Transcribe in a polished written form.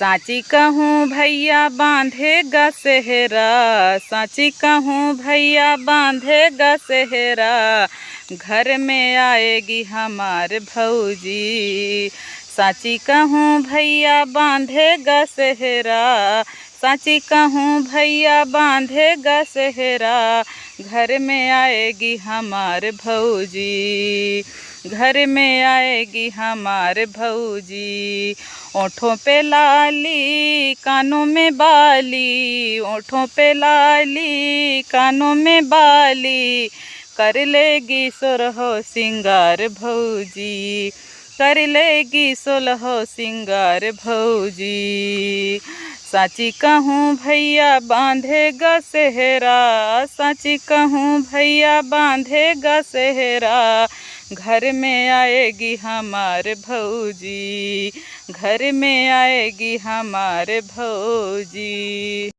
साची कहूँ भैया बांधेगा सेहरा, साची कहूँ भैया बांधेगा सेहरा, घर में आएगी हमार भौजी। साची कहूँ भैया बांधेगा सेहरा, साची कहूँ भैया बांधेगा सेहरा, घर में आएगी हमार भौजी, घर में आएगी हमार भौजी। ओठों पे लाली कानों में बाली, ओठों पे लाली कानों में बाली, कर लेगी सोरहो सिंगार भौजी, कर लेगी सोलहो सिंगार भौजी। साची कहूँ भैया बांधेगा सेहरा, साची कहूँ भैया बांधेगा सेहरा, घर में आएगी हमार भौजी, घर में आएगी हमार भौजी।